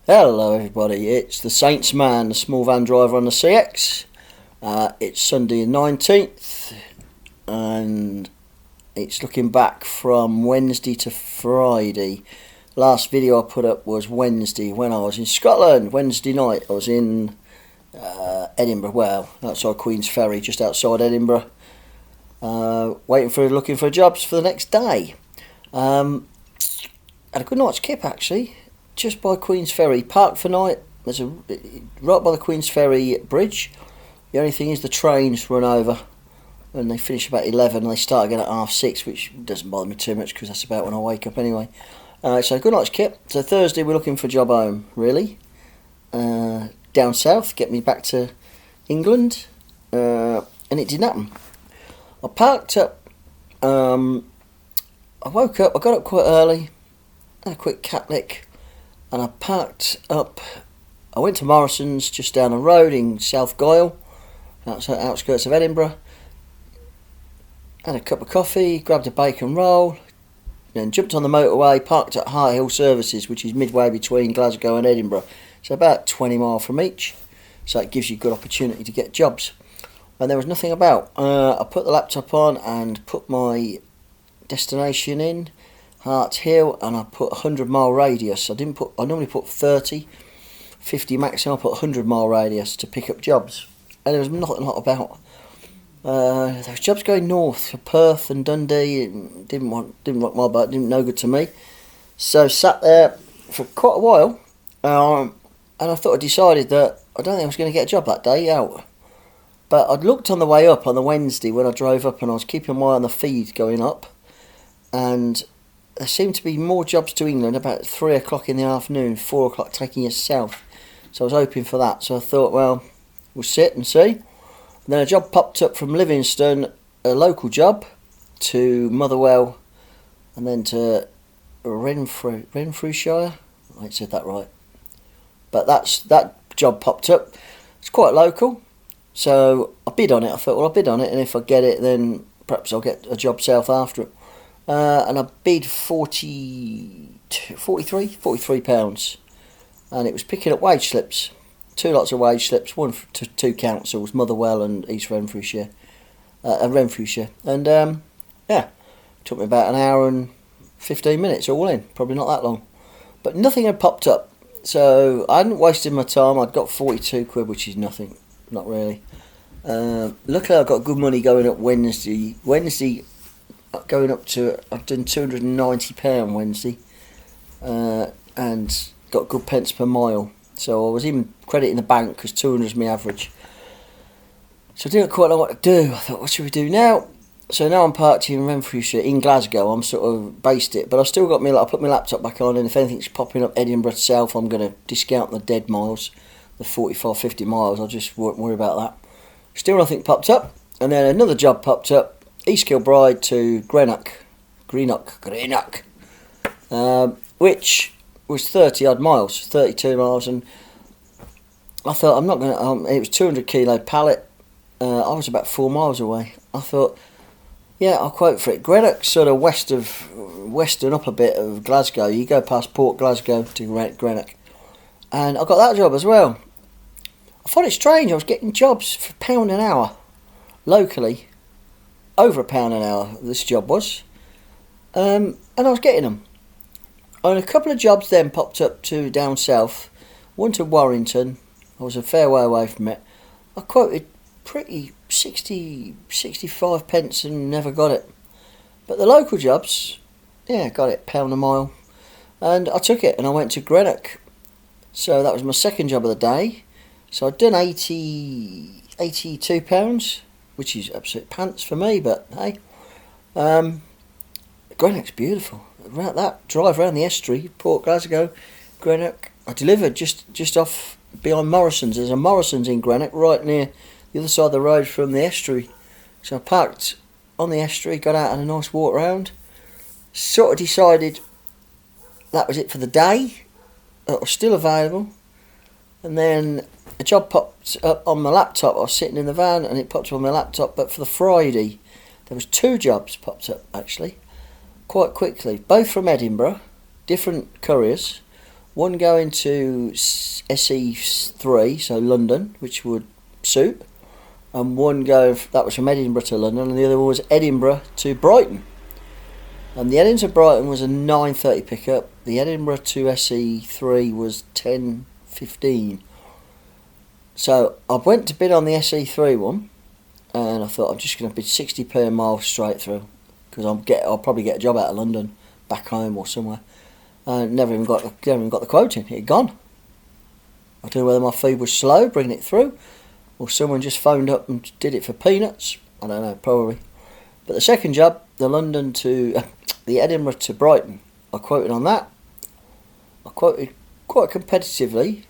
Hello everybody, it's the Saints man, the small van driver on the CX. It's Sunday the 19th and it's looking back from Wednesday to Friday. Last video I put up was Wednesday when I was in Scotland. Wednesday night I was in Edinburgh, well outside Queensferry, just outside Edinburgh, looking for jobs for the next day. Had a good night's kip actually. Just by Queensferry, parked for night. There's right by the Queensferry bridge. The only thing is the trains run over and they finish about 11 and they start again at 6:30, which doesn't bother me too much because that's about when I wake up anyway. So good night's kit. So Thursday we're looking for a job home, really. Down south, get me back to England, and it didn't happen. I parked up, I woke up, I got up quite early, had a quick cat lick, and I parked up. I went to Morrison's just down the road in South Goyle, outskirts of Edinburgh. Had a cup of coffee, grabbed a bacon roll, then jumped on the motorway, parked at High Hill Services, which is midway between Glasgow and Edinburgh. So about 20 miles from each. So it gives you good opportunity to get jobs. And there was nothing about. I put the laptop on and put my destination in, Hart Hill, and I put 100-mile radius. I normally put 30, 50 maximum. I put 100-mile radius to pick up jobs, and there was not a lot about. There was jobs going north for Perth and Dundee. Didn't rock my boat. Didn't no good to me. So sat there for quite a while, and I thought I decided that I don't think I was going to get a job that day out. But I'd looked on the way up on the Wednesday when I drove up, and I was keeping my eye on the feed going up, and there seemed to be more jobs to England about 3 o'clock in the afternoon, 4 o'clock taking us south. So I was hoping for that. So I thought, well, we'll sit and see. And then a job popped up from Livingston, a local job, to Motherwell, and then to Renfrewshire. I said that right. But that job popped up. It's quite local. So I bid on it. I thought, well, I'll bid on it, and if I get it, then perhaps I'll get a job south after it. And I bid £43, and it was picking up wage slips, 2 lots of wage slips, one to 2 councils, Motherwell and East Renfrewshire, and yeah, took me about an hour and 15 minutes all in, probably not that long, but nothing had popped up, so I hadn't wasted my time. I'd got 42 quid, which is nothing, not really. Luckily I got good money going up Wednesday going up to, I've done £290 Wednesday, and got good pence per mile. So I was even crediting the bank because 200 is my average. So I didn't quite know what to do. I thought, what should we do now? So now I'm parked in Renfrewshire, in Glasgow. I'm sort of based it, but I've still got I put my laptop back on, and if anything's popping up Edinburgh south, I'm going to discount the dead miles, the 45, 50 miles. I just won't worry about that. Still nothing popped up, and then another job popped up. East Kilbride to Greenock, which was 30 odd miles, 32 miles, and I thought I'm not going to, it was 200 kilo pallet, I was about 4 miles away. I thought, yeah, I'll quote for it. Greenock's sort of western up a bit of Glasgow. You go past Port Glasgow to Greenock, and I got that job as well. I thought it strange, I was getting jobs for £1 an hour, locally. Over £1 an hour this job was, and I was getting them. And a couple of jobs then popped up to down south, one to Warrington. I was a fair way away from it. I quoted pretty 65 pence and never got it. But the local jobs, yeah, got it, £1 a mile, and I took it and I went to Greenock. So that was my second job of the day. So I'd done £82, which is absolute pants for me, but hey, Greenock's beautiful. That drive around the estuary, Port Glasgow, Greenock. I delivered just off behind Morrison's. There's a Morrison's in Greenock, right near the other side of the road from the estuary. So I parked on the estuary, got out and a nice walk round. Sort of decided that was it for the day. It was still available, and then a job popped up on my laptop. I was sitting in the van and it popped up on my laptop, but for the Friday there was 2 jobs popped up actually quite quickly, both from Edinburgh, different couriers. One going to SE3, so London, which would suit, and one that was from Edinburgh to London, and the other one was Edinburgh to Brighton. And the Edinburgh to Brighton was a 9:30 pickup. The Edinburgh to SE3 was 10:15. So I went to bid on the SE3 one, and I thought I'm just going to bid 60p a mile straight through, because I'll probably get a job out of London, back home or somewhere. Never even got the quote in. It had gone. I don't know whether my feed was slow bringing it through, or someone just phoned up and did it for peanuts. I don't know, probably. But the second job, the Edinburgh to Brighton, I quoted on that. I quoted quite competitively,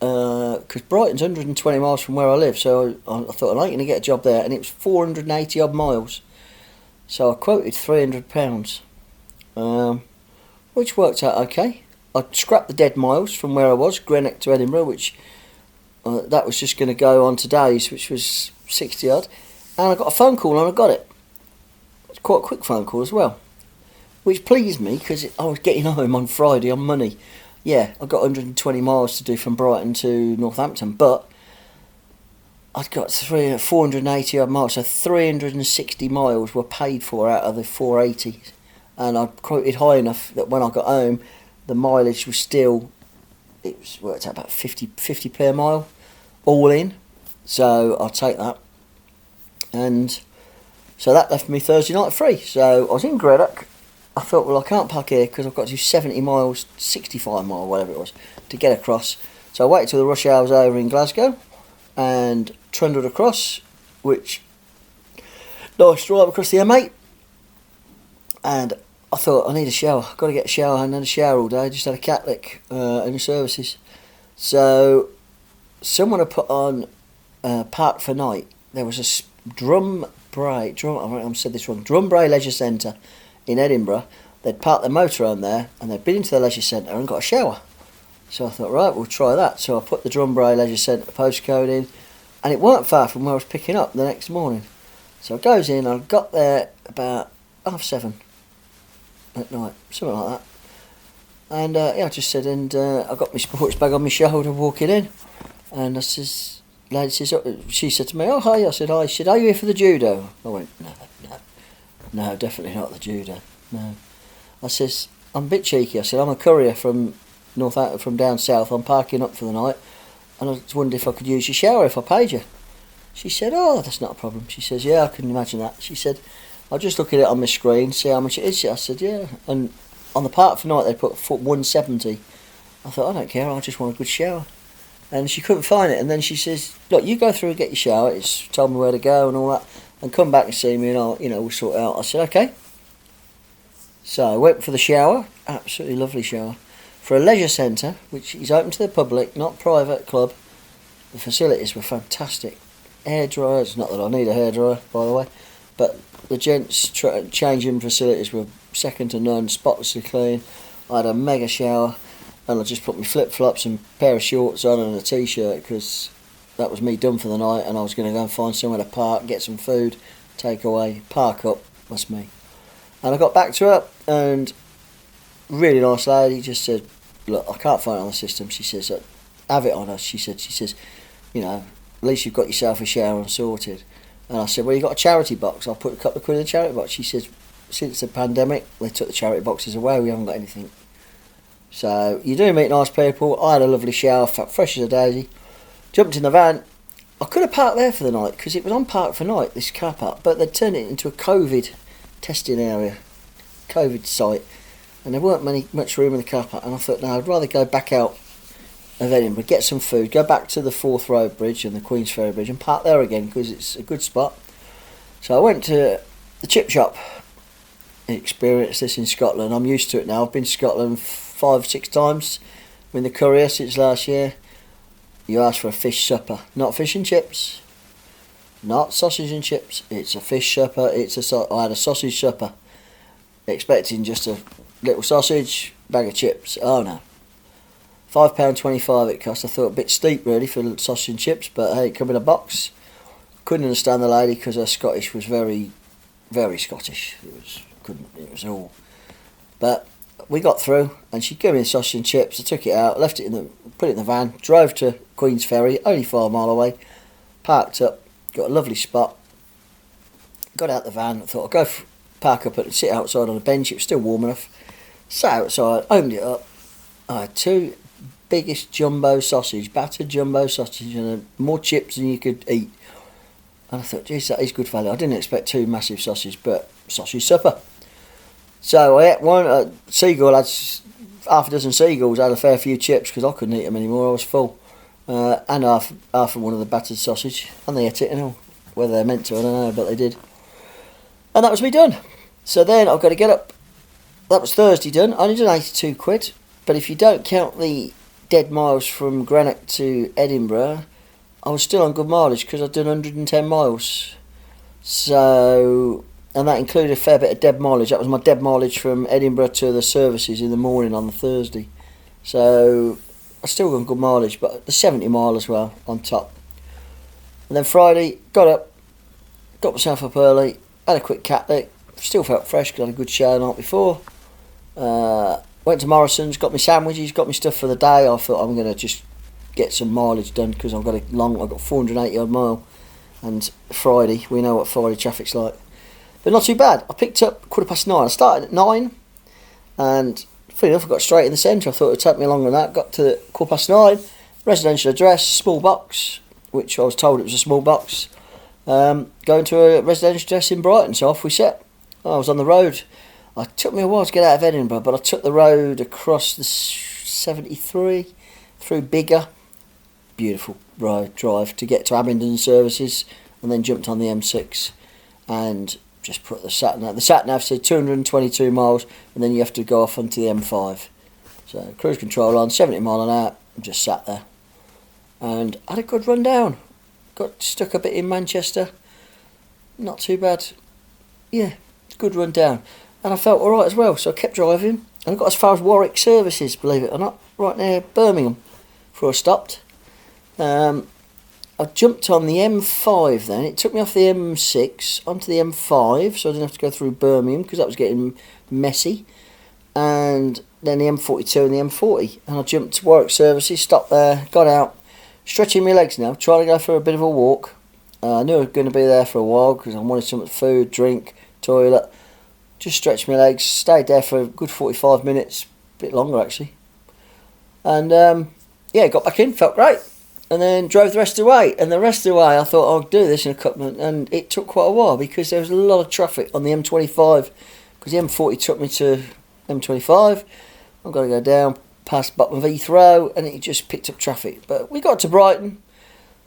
because Brighton's 120 miles from where I live, so I thought I ain't going to get a job there, and it was 480 odd miles. So I quoted £300. Which worked out okay. I scrapped the dead miles from where I was, Greenock to Edinburgh, which that was just going to go on to days, which was 60 odd. And I got a phone call and I got it. It's quite a quick phone call as well, which pleased me because I was getting home on Friday on money. Yeah, I got 120 miles to do from Brighton to Northampton, but I'd got 480 odd miles, so 360 miles were paid for out of the 480. And I quoted high enough that when I got home, the mileage was still, worked out about 50p a mile, all in. So I'll take that. And so that left me Thursday night free. So I was in Greenock. I thought, well, I can't park here because I've got to do 70 miles, 65 miles, whatever it was, to get across. So I waited till the rush hour was over in Glasgow and trundled across, which, nice drive across the M8. And I thought, I need a shower. I've got to get a shower. I hadn't had a shower all day. I just had a cat lick in the services. So someone had put on Park for Night. There was a Drumbray Leisure Centre in Edinburgh. They'd parked their motorhome there and they'd been into the leisure centre and got a shower. So I thought, right, we'll try that. So I put the Drumbray Leisure Centre postcode in, and it weren't far from where I was picking up the next morning. So I goes in, I got there about 7:30 at night, something like that. And I just said, and I got my sports bag on my shoulder walking in, and I says, lady says, she said to me, oh hi. I said, hi. She said, are you here for the judo? I went, no, definitely not the judo, no. I says, I'm a bit cheeky. I said, I'm a courier from from down south. I'm parking up for the night, and I just wondered if I could use your shower if I paid you. She said, oh, that's not a problem. She says, yeah, I can imagine that. She said, I'll just look at it on my screen, see how much it is. I said, yeah. And on the Park for Night, they put 170. I thought, I don't care, I just want a good shower. And she couldn't find it. And then she says, look, you go through and get your shower. It's told me where to go and all that. And come back and see me and we'll sort it out. I said, okay. So I went for the shower. Absolutely lovely shower. For a leisure centre, which is open to the public, not private club. The facilities were fantastic. Hair dryers, not that I need a hairdryer, by the way. But the gents' changing facilities were second to none, spotlessly clean. I had a mega shower, and I just put my flip-flops and pair of shorts on and a t-shirt because that was me done for the night, and I was going to go and find somewhere to park, get some food, take away, park up. That's me. And I got back to her, and really nice lady just said, look, I can't find it on the system. She says, have it on us. She says, at least you've got yourself a shower and sorted. And I said, well, you got a charity box. I'll put a couple of quid in the charity box. She says, since the pandemic, they took the charity boxes away. We haven't got anything. So you do meet nice people. I had a lovely shower, fresh as a daisy. Jumped in the van. I could have parked there for the night because it was on Park for Night, this car park, but they'd turned it into a COVID testing area, COVID site, and there weren't much room in the car park. And I thought, no, I'd rather go back out of Edinburgh, get some food, go back to the Forth Road Bridge and the Queensferry Bridge and park there again because it's a good spot. So I went to the chip shop. Experienced this in Scotland. I'm used to it now. I've been to Scotland 5-6 times with the courier since last year. You ask for a fish supper, not fish and chips, not sausage and chips. It's a fish supper. I had a sausage supper, expecting just a little sausage, bag of chips. Oh no. £5.25 it cost. I thought a bit steep really for sausage and chips, but hey, it come in a box. Couldn't understand the lady because her Scottish was very, very Scottish. It was all. But we got through, and she gave me the sausage and chips. I took it out, left it put it in the van, drove to Queensferry, only 5 mile away, parked up, got a lovely spot, got out the van. I thought I'll go park up and sit outside on a bench. It was still warm enough. Sat outside, opened it up. I had 2 biggest jumbo sausage, battered jumbo sausage, and more chips than you could eat. And I thought, geez, that is good value. I didn't expect 2 massive sausages, but sausage supper. So I ate one. Seagull had half a dozen seagulls. Had a fair few chips because I couldn't eat them anymore. I was full. And half of one of the battered sausage, and they ate it. You know, whether they meant to, I don't know, but they did. And that was me done. So then I've got to get up. That was Thursday done. I only done £82. But if you don't count the dead miles from Greenock to Edinburgh, I was still on good mileage because I'd done 110 miles. So, and that included a fair bit of dead mileage. That was my dead mileage from Edinburgh to the services in the morning on the Thursday. So I still got good mileage, but the 70 mile as well on top. And then Friday, got up, got myself up early, had a quick cat lick, still felt fresh because I had a good shower the night before. Went to Morrison's, got my sandwiches, got my stuff for the day. I thought I'm going to just get some mileage done because I've got 480 odd mile, and Friday, we know what Friday traffic's like. But not too bad. I picked up 9:15. I started at 9, and funny enough, I got straight in the centre. I thought it would take me longer than that. Got to 9:15, residential address, small box, which I was told it was a small box. Going to a residential address in Brighton, so off we set. I was on the road. It took me a while to get out of Edinburgh, but I took the road across the 73 through Biggar. Beautiful drive to get to Abingdon services, and then jumped on the M6 and just put the sat nav. The sat nav said 222 miles, and then you have to go off onto the M5. So cruise control on, 70 mile an hour. Just sat there and had a good run down. Got stuck a bit in Manchester. Not too bad. Yeah, good run down. And I felt alright as well, so I kept driving. And I got as far as Warwick services, believe it or not, right near Birmingham, before I stopped. I jumped on the M5 then. It took me off the M6 onto the M5, so I didn't have to go through Birmingham because that was getting messy. And then the M42 and the M40. And I jumped to Warwick services, stopped there, got out, stretching my legs now, trying to go for a bit of a walk. I knew I was going to be there for a while because I wanted some food, drink, toilet. Just stretched my legs, stayed there for a good 45 minutes, a bit longer actually. And got back in, felt great. And then drove the rest of the way. And the rest of the way I thought I'll do this in a couple of, and it took quite a while because there was a lot of traffic on the M25 because the M40 took me to M25. I've got to go down past bottom of Heathrow, and it just picked up traffic. But we got to Brighton.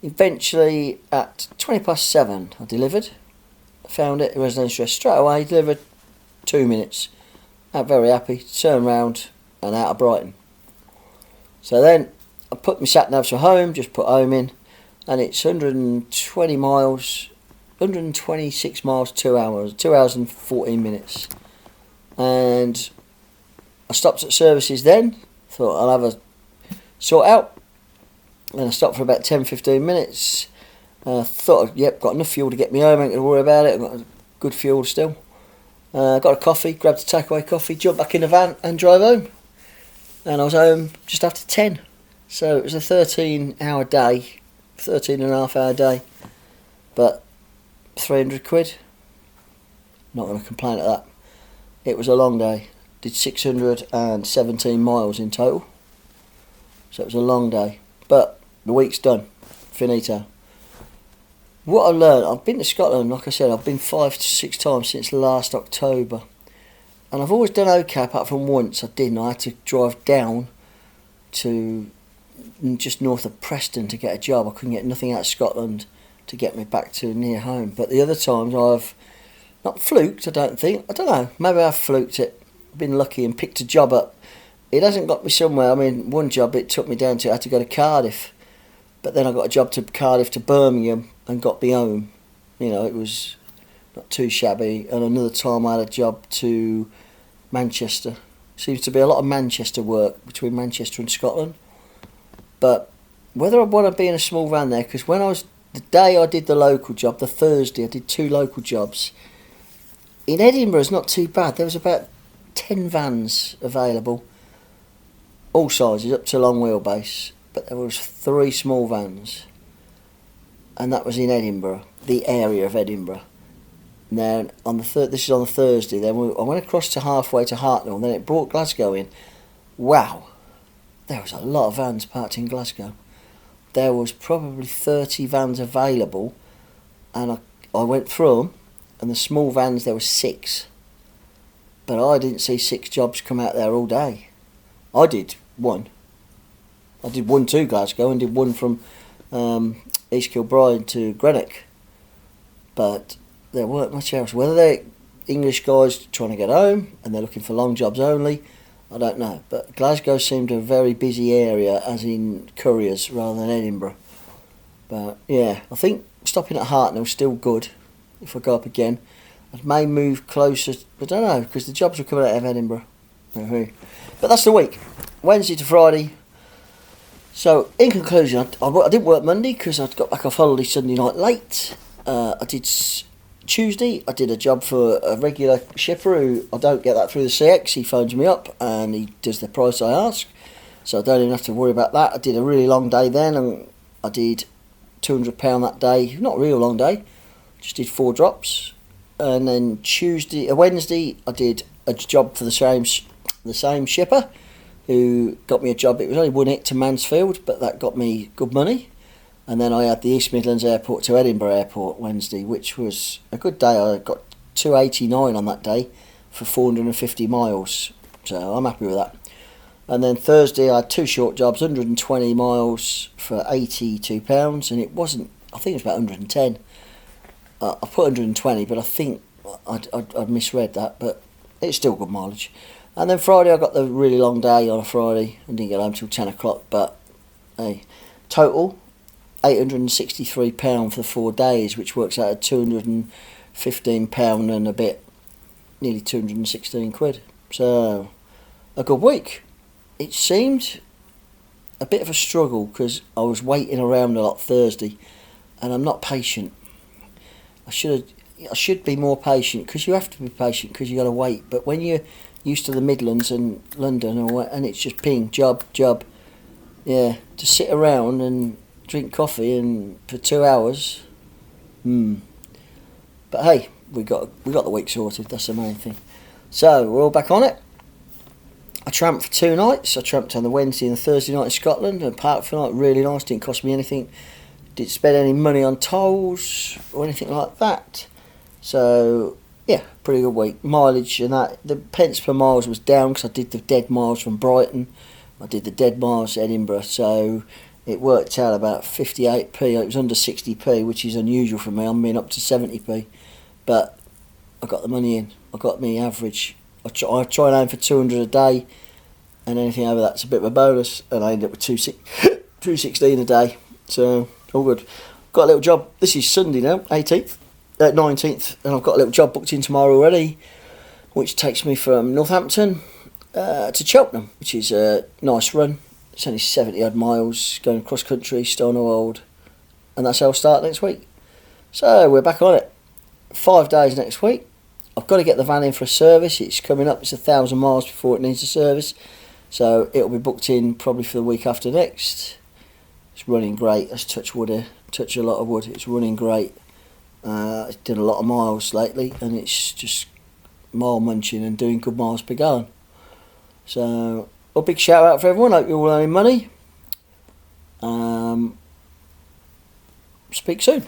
Eventually at 7:20 I delivered. I found it, residential address straight away, delivered 2 minutes. I'm very happy, turned round and out of Brighton. So then I put my sat nav for home, just put home in, and it's 120 miles, 126 miles, 2 hours, 2 hours and 14 minutes. And I stopped at services then, thought I'll have a sort out, and I stopped for about 10-15 minutes. Thought, got enough fuel to get me home, ain't going to worry about it, I've got good fuel still. Got a coffee, grabbed a takeaway coffee, jumped back in the van and drove home. And I was home just after 10. So it was a 13-hour day, 13.5-hour day, but £300. Not going to complain at that. It was a long day. Did 617 miles in total. So it was a long day. But the week's done. Finito. What I learned, I've been to Scotland, like I said, I've been 5 to 6 times since last October. And I've always done okay, apart from once I didn't. I had to drive down to just north of Preston to get a job. I couldn't get nothing out of Scotland to get me back to near home. But the other times I've not fluked, I don't think. I don't know, maybe I've fluked it. Been lucky and picked a job up. It hasn't got me somewhere. I mean, one job it took me down to, I had to go to Cardiff. But then I got a job to Cardiff to Birmingham and got me home. You know, it was not too shabby. And another time I had a job to Manchester. Seems to be a lot of Manchester work between Manchester and Scotland. But whether I want to be in a small van there, because the day I did the local job, the Thursday, I did 2 local jobs. In Edinburgh, it's not too bad. There was about 10 vans available, all sizes up to long wheelbase, but there was 3 small vans, and that was in Edinburgh, the area of Edinburgh. Now on the this is on the Thursday. Then I went across to halfway to Hartnell, and then it brought Glasgow in. Wow, there was a lot of vans parked in Glasgow. There was probably 30 vans available, and I went through them, and the small vans there were 6. But I didn't see 6 jobs come out there all day. I did one. I did one to Glasgow and did one from East Kilbride to Greenock. But there weren't much else. Whether they're English guys trying to get home and they're looking for long jobs only, I don't know. But Glasgow seemed a very busy area, as in couriers rather than Edinburgh. But yeah, I think stopping at Hartnell's still good. If I go up again, I may move closer. I don't know, because the jobs are coming out of Edinburgh. But that's the week, Wednesday to Friday. So in conclusion, I didn't work Monday because I got back off holiday Sunday night late. I did Tuesday, I did a job for a regular shipper who I don't get that through the CX. He phones me up and he does the price I ask, so I don't even have to worry about that. I did a really long day then, and I did £200 that day. Not a real long day, just did 4 drops. And then Wednesday, I did a job for the same shipper who got me a job. It was only 1 hit to Mansfield, but that got me good money. And then I had the East Midlands Airport to Edinburgh Airport Wednesday, which was a good day. I got 289 on that day for 450 miles, so I'm happy with that. And then Thursday I had 2 short jobs, 120 miles for £82, and it wasn't, I think it was about 110. I put 120, but I think I'd misread that, but it's still good mileage. And then Friday I got the really long day on a Friday and didn't get home till 10 o'clock, but hey, total £863 for the 4 days, which works out at £215 and a bit, nearly 216 quid. So a good week. It seemed a bit of a struggle because I was waiting around a lot Thursday, and I'm not patient. I should be more patient, because you have to be patient because you got to wait. But when you're used to the Midlands and London, and it's just ping job, yeah, to sit around and drink coffee and for 2 hours. But hey, we got the week sorted. That's the main thing. So we're all back on it. I tramped for 2 nights. I tramped on the Wednesday and the Thursday night in Scotland and parked for a night. Really nice. Didn't cost me anything. Didn't spend any money on tolls or anything like that. So yeah, pretty good week. Mileage and that, the pence per miles was down because I did the dead miles from Brighton. I did the dead miles to Edinburgh, so it worked out about 58p. It was under 60p, which is unusual for me. I'm being up to 70p, but I got the money in. I got me average. I try and aim for 200 a day, and anything over that's a bit of a bonus, and I ended up with 216 a day. So all good. Got a little job. This is Sunday now, 19th, and I've got a little job booked in tomorrow already, which takes me from Northampton to Cheltenham, which is a nice run. It's only 70 odd miles going across country, Stonewold, and that's how I'll start next week. So we're back on it. 5 days next week. I've got to get the van in for a service. It's coming up. It's 1,000 miles before it needs a service, so it'll be booked in probably for the week after next. It's running great. Let's touch wood here. Touch a lot of wood. It's running great. It's done a lot of miles lately, and it's just mile munching and doing good miles per gallon. So a big shout out for everyone. Hope you're all earning money. Speak soon.